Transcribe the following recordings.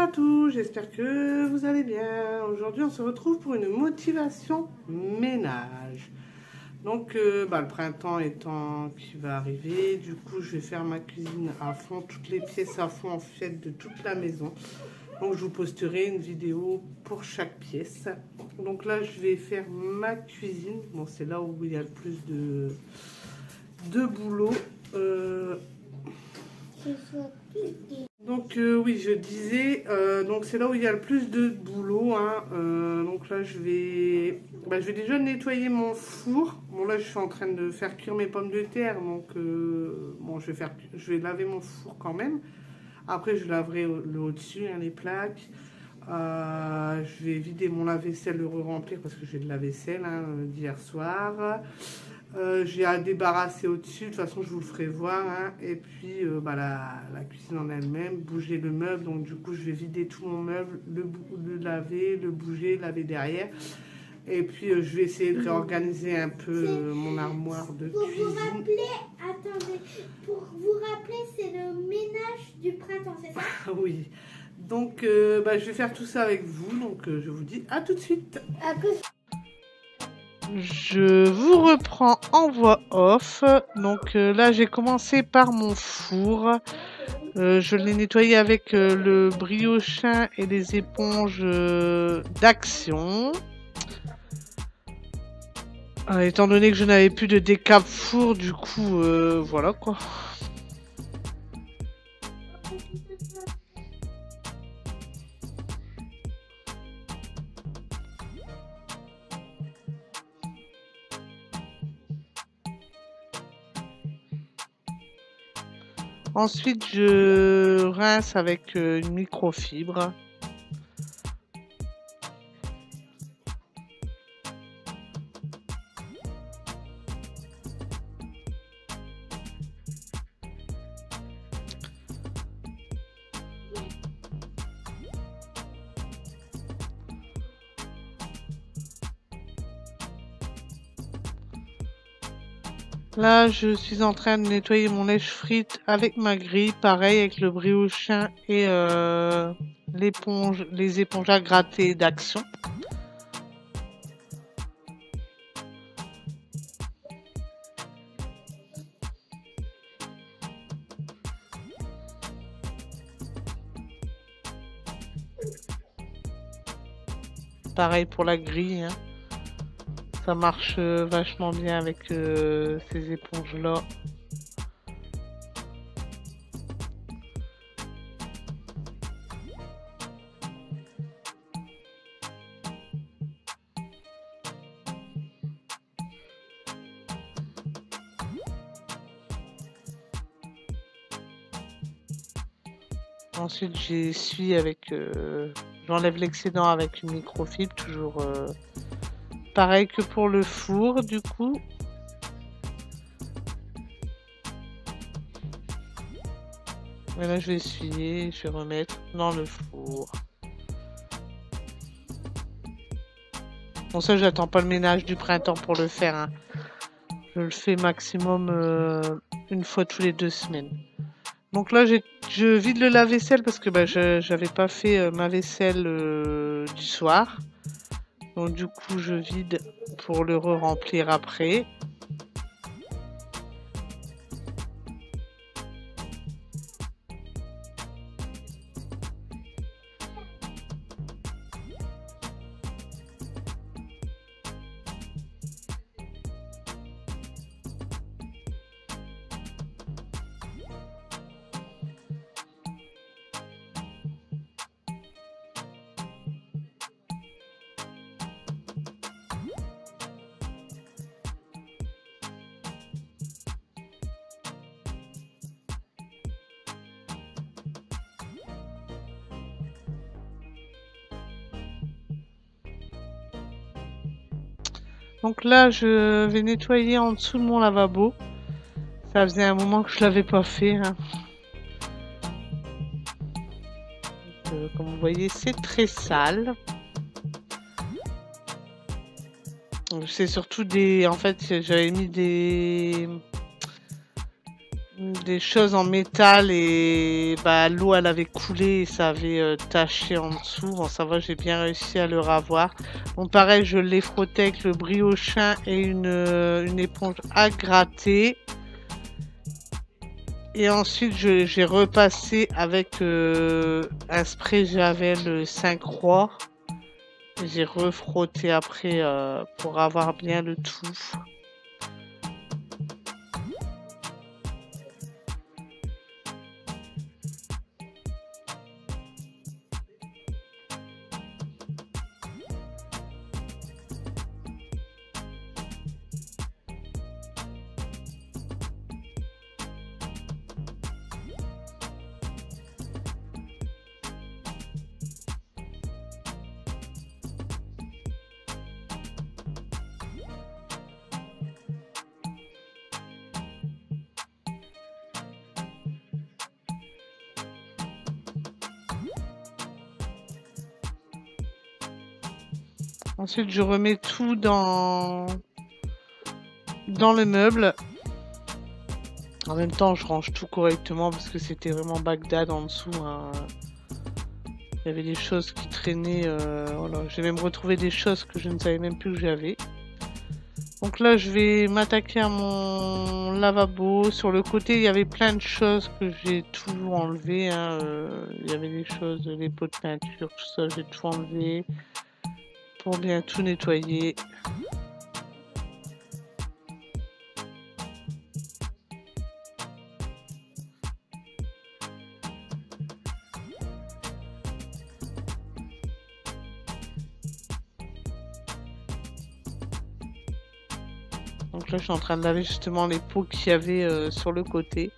à tous, j'espère que vous allez bien. Aujourd'hui on se retrouve pour une motivation ménage. Donc le printemps étant qui va arriver, du coup je vais faire ma cuisine à fond, toutes les pièces à fond en fait de toute la maison. Donc je vous posterai une vidéo pour chaque pièce. Donc là je vais faire ma cuisine, bon c'est là où il y a le plus de boulot. Donc oui, je disais, donc c'est là où il y a le plus de boulot, hein. Donc là je vais déjà nettoyer mon four. Bon là je suis en train de faire cuire mes pommes de terre, donc bon je vais laver mon four quand même. Après je laverai le au-dessus, hein, les plaques. Je vais vider mon lave-vaisselle, le re-remplir parce que j'ai de la vaisselle hein, d'hier soir. J'ai à débarrasser au-dessus, de toute façon je vous le ferai voir, hein. Et puis la cuisine en elle-même, bouger le meuble, donc du coup je vais vider tout mon meuble, le laver, le bouger, laver derrière. Et puis je vais essayer de réorganiser un peu mon armoire de cuisine. Pour vous rappeler, c'est le ménage du printemps, c'est ça? Oui, donc je vais faire tout ça avec vous, donc je vous dis à tout de suite. Je vous reprends en voix off. Donc là, j'ai commencé par mon four. Je l'ai nettoyé avec le briochin et les éponges d'Action. Étant donné que je n'avais plus de décap four, du coup, voilà quoi. Ensuite, je rince avec une microfibre. Là, je suis en train de nettoyer mon lèche-frite avec ma grille, pareil avec le briochin et les éponges à gratter d'Action. Pareil pour la grille, hein. Ça marche vachement bien avec ces éponges-là. Ensuite, j'essuie avec... j'enlève l'excédent avec une microfibre, toujours pareil que pour le four, du coup. Et là, je vais essuyer, je vais remettre dans le four. Bon, ça, j'attends pas le ménage du printemps pour le faire, hein. Je le fais maximum une fois tous les 2 semaines. Donc là, je vide le lave-vaisselle parce que j'avais pas fait ma vaisselle du soir. Donc du coup, je vide pour le re-remplir après. Donc là, je vais nettoyer en dessous de mon lavabo. Ça faisait un moment que je l'avais pas fait, hein. Donc, comme vous voyez, c'est très sale. C'est surtout des... En fait, j'avais mis des des choses en métal et bah, l'eau elle avait coulé et ça avait taché en dessous. Bon, ça va, j'ai bien réussi à le ravoir. Bon, pareil, je l'ai frotté avec le briochin et une éponge à gratter. Et ensuite, j'ai repassé avec un spray Javel 5 rois. J'ai refrotté après pour avoir bien le tout. Ensuite, je remets tout dans le meuble. En même temps, je range tout correctement parce que c'était vraiment Bagdad en dessous. Hein. Il y avait des choses qui traînaient. Voilà. J'ai même retrouvé des choses que je ne savais même plus que j'avais. Donc là, je vais m'attaquer à mon lavabo. Sur le côté, il y avait plein de choses que j'ai tout enlevé. Hein. Il y avait des choses, les pots de peinture, tout ça, j'ai tout enlevé pour bien tout nettoyer. Donc là, je suis en train de laver justement les pots qu'il y avait sur le côté.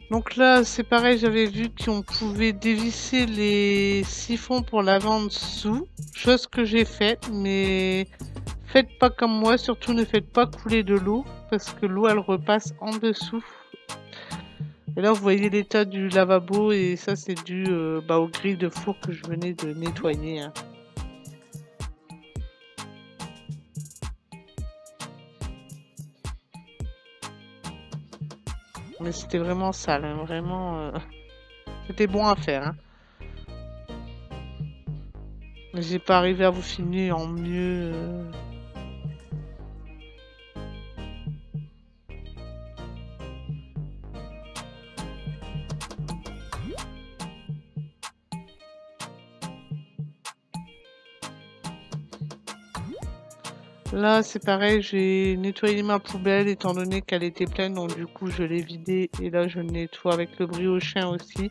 Donc là, c'est pareil, j'avais vu qu'on pouvait dévisser les siphons pour laver en dessous. Chose que j'ai faite, mais faites pas comme moi, surtout ne faites pas couler de l'eau, parce que l'eau, elle repasse en dessous. Et là, vous voyez l'état du lavabo, et ça, c'est dû aux grilles de four que je venais de nettoyer. Hein. Mais c'était vraiment sale, hein, vraiment... C'était bon à faire. Hein. Mais j'ai pas arrivé à vous filmer en mieux... Là, c'est pareil, j'ai nettoyé ma poubelle étant donné qu'elle était pleine, donc du coup, je l'ai vidée et là, je nettoie avec le briochin aussi.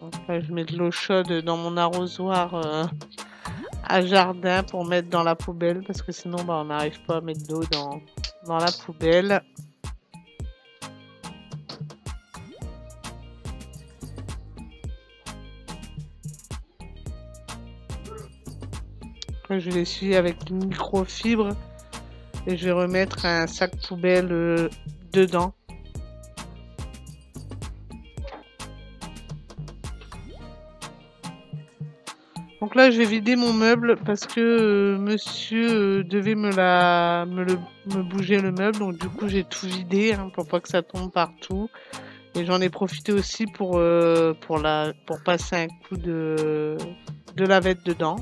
Donc là, je mets de l'eau chaude dans mon arrosoir à jardin pour mettre dans la poubelle parce que sinon on n'arrive pas à mettre d'eau dans la poubelle. Après, je vais l'essuyer avec une microfibre et je vais remettre un sac poubelle dedans. Donc là, je vais vider mon meuble parce que monsieur devait me bouger le meuble. Donc du coup, j'ai tout vidé hein, pour pas que ça tombe partout. Et j'en ai profité aussi pour passer un coup de lavette dedans.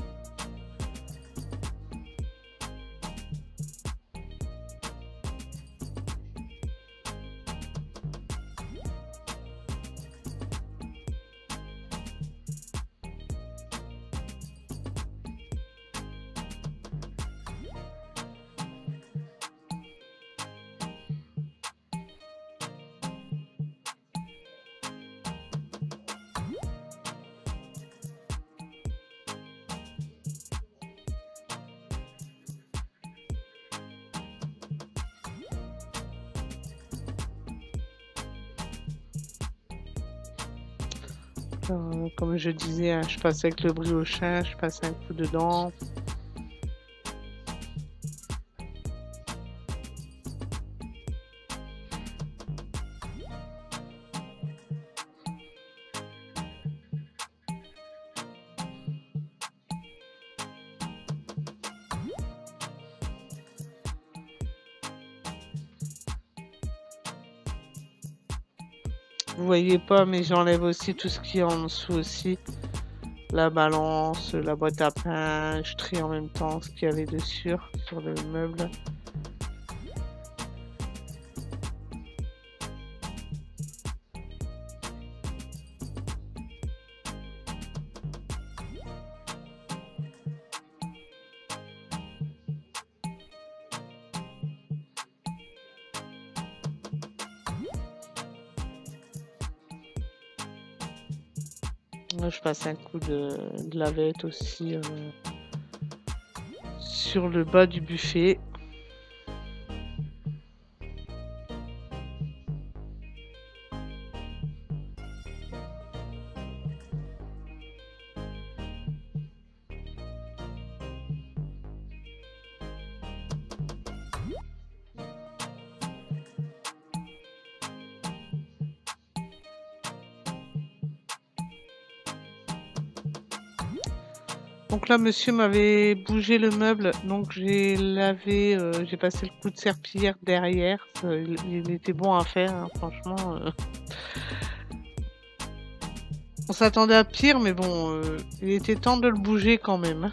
Comme je disais, hein, je passe avec le briochin, je passe un coup dedans. Vous voyez pas, mais j'enlève aussi tout ce qui est en dessous aussi. La balance, la boîte à pain, je trie en même temps ce qu'il y avait dessus sur le meuble. Là, je passe un coup de lavette aussi sur le bas du buffet. Donc là, monsieur m'avait bougé le meuble, donc j'ai lavé, j'ai passé le coup de serpillière derrière. Il était bon à faire, hein, franchement. On s'attendait à pire, mais bon, il était temps de le bouger quand même. Hein.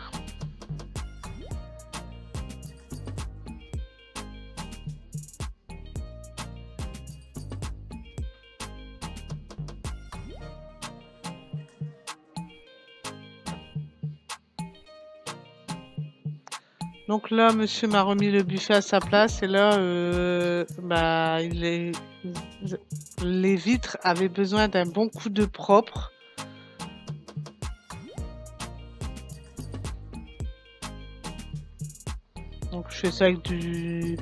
Donc là, monsieur m'a remis le buffet à sa place et là, bah, les vitres avaient besoin d'un bon coup de propre. Donc je fais ça avec du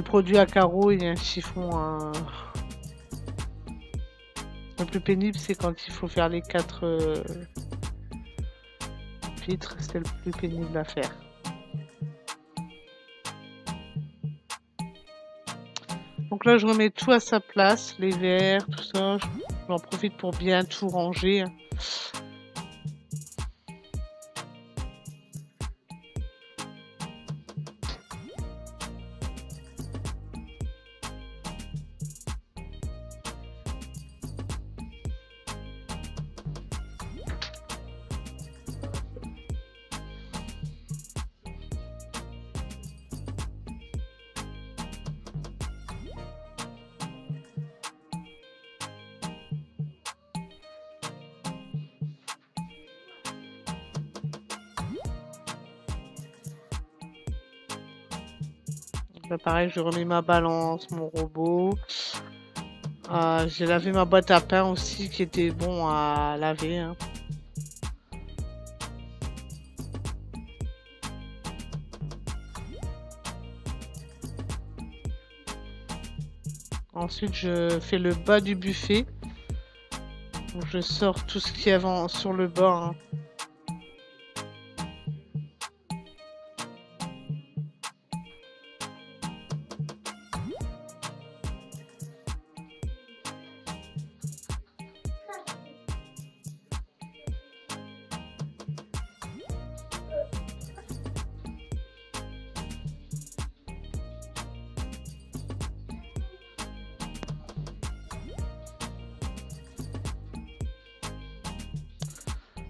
produit à carreaux et un chiffon. Le plus pénible, c'est quand il faut faire les 4 vitres, c'est le plus pénible à faire. Donc là, je remets tout à sa place, les verres, tout ça. J'en profite pour bien tout ranger. Là, pareil, je remets ma balance, mon robot. J'ai lavé ma boîte à pain aussi, qui était bon à laver. Hein. Ensuite, je fais le bas du buffet. Donc, je sors tout ce qu'il y avait sur le bas. Hein.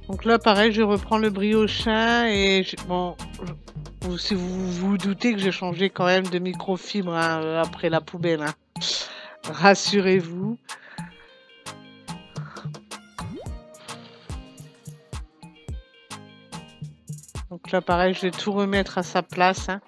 Donc là, pareil, je reprends le briochin et bon, si vous vous doutez que j'ai changé quand même de microfibre hein, après la poubelle. Hein. Rassurez-vous. Donc là, pareil, je vais tout remettre à sa place. Hein.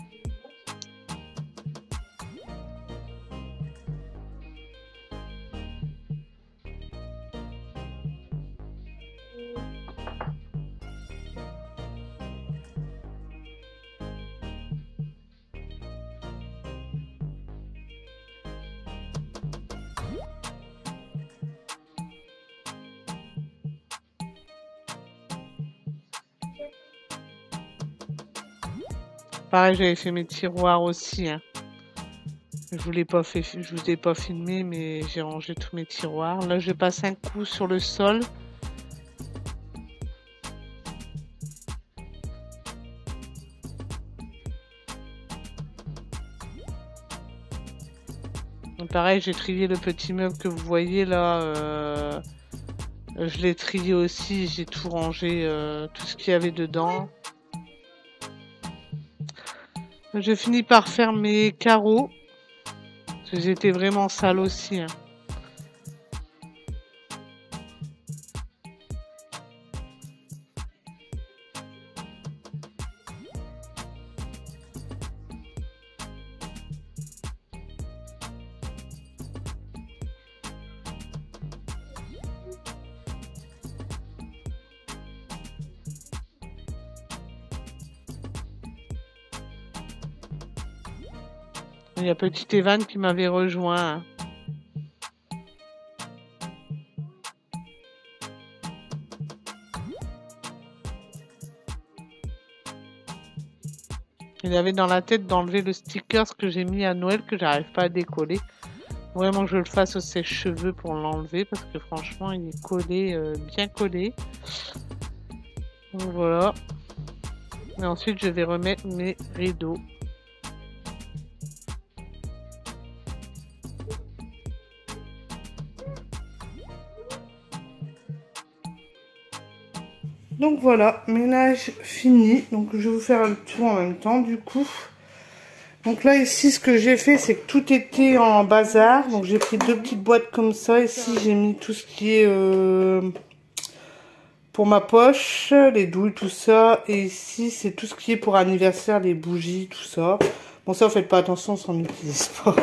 pareil, j'avais fait mes tiroirs aussi, hein. Je vous ai pas filmé, mais j'ai rangé tous mes tiroirs. Là, je passe un coup sur le sol. Donc, pareil, j'ai trié le petit meuble que vous voyez là. Je l'ai trié aussi, j'ai tout rangé, tout ce qu'il y avait dedans. Je finis par faire mes carreaux. Parce que j'étais vraiment sale aussi, hein. Il y a petit Evan qui m'avait rejoint, hein. Il avait dans la tête d'enlever le sticker que j'ai mis à Noël que j'arrive pas à décoller. Vraiment que je le fasse au sèche-cheveux pour l'enlever parce que franchement il est collé, bien collé. Donc voilà. Et ensuite je vais remettre mes rideaux. Donc voilà, ménage fini. Donc je vais vous faire le tour en même temps du coup. Donc là ici ce que j'ai fait c'est que tout était en bazar. Donc j'ai pris 2 petites boîtes comme ça. Ici j'ai mis tout ce qui est pour ma poche, les douilles, tout ça. Et ici c'est tout ce qui est pour anniversaire, les bougies, tout ça. Bon ça faites pas attention, ça n'utilise pas.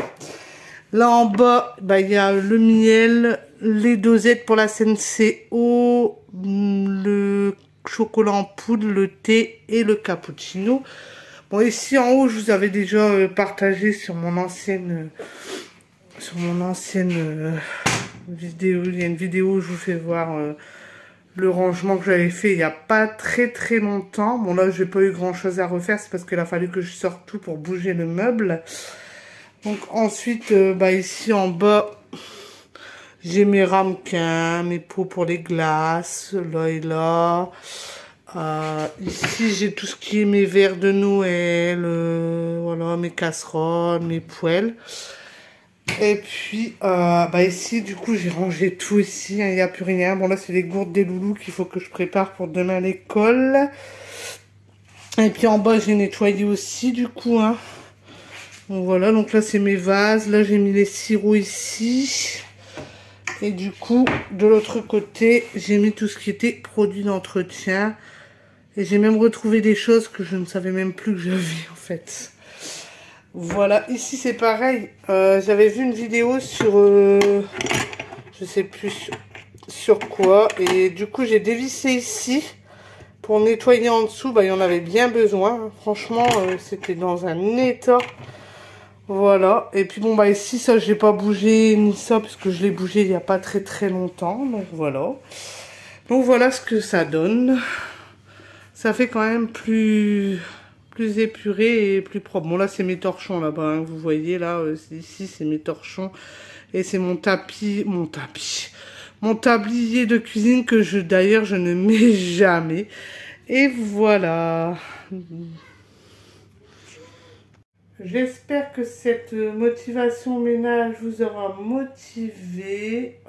Là en bas, bah, il y a le miel, les dosettes pour la Senseo, le chocolat en poudre, le thé et le cappuccino. Bon, ici en haut, je vous avais déjà partagé sur mon ancienne vidéo. Il y a une vidéo où je vous fais voir le rangement que j'avais fait il n'y a pas très longtemps. Bon là, j'ai pas eu grand chose à refaire, c'est parce qu'il a fallu que je sorte tout pour bouger le meuble. Donc ensuite, bah ici en bas, j'ai mes ramequins, mes pots pour les glaces, là et là. Ici, j'ai tout ce qui est mes verres de Noël, voilà, mes casseroles, mes poêles. Et puis, bah ici, du coup, j'ai rangé tout ici, hein, il n'y a plus rien. Bon là, c'est les gourdes des loulous qu'il faut que je prépare pour demain à l'école. Et puis en bas, j'ai nettoyé aussi, du coup, hein. Donc voilà, donc là c'est mes vases, là j'ai mis les sirops ici. Et du coup, de l'autre côté, j'ai mis tout ce qui était produit d'entretien. Et j'ai même retrouvé des choses que je ne savais même plus que j'avais en fait. Voilà, ici c'est pareil. J'avais vu une vidéo sur, je sais plus sur quoi. Et du coup j'ai dévissé ici pour nettoyer en dessous. Bah il y en avait bien besoin. Franchement, c'était dans un état. Voilà, et puis bon bah ici ça j'ai pas bougé ni ça parce que je l'ai bougé il n'y a pas très longtemps, donc voilà. Donc voilà ce que ça donne. Ça fait quand même plus épuré et plus propre. Bon là c'est mes torchons là-bas, hein, vous voyez là, ici c'est mes torchons et c'est mon tablier de cuisine que d'ailleurs je ne mets jamais. Et voilà. J'espère que cette motivation ménage vous aura motivé.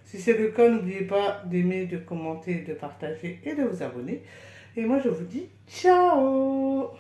Si c'est le cas, n'oubliez pas d'aimer, de commenter, de partager et de vous abonner. Et moi, je vous dis ciao!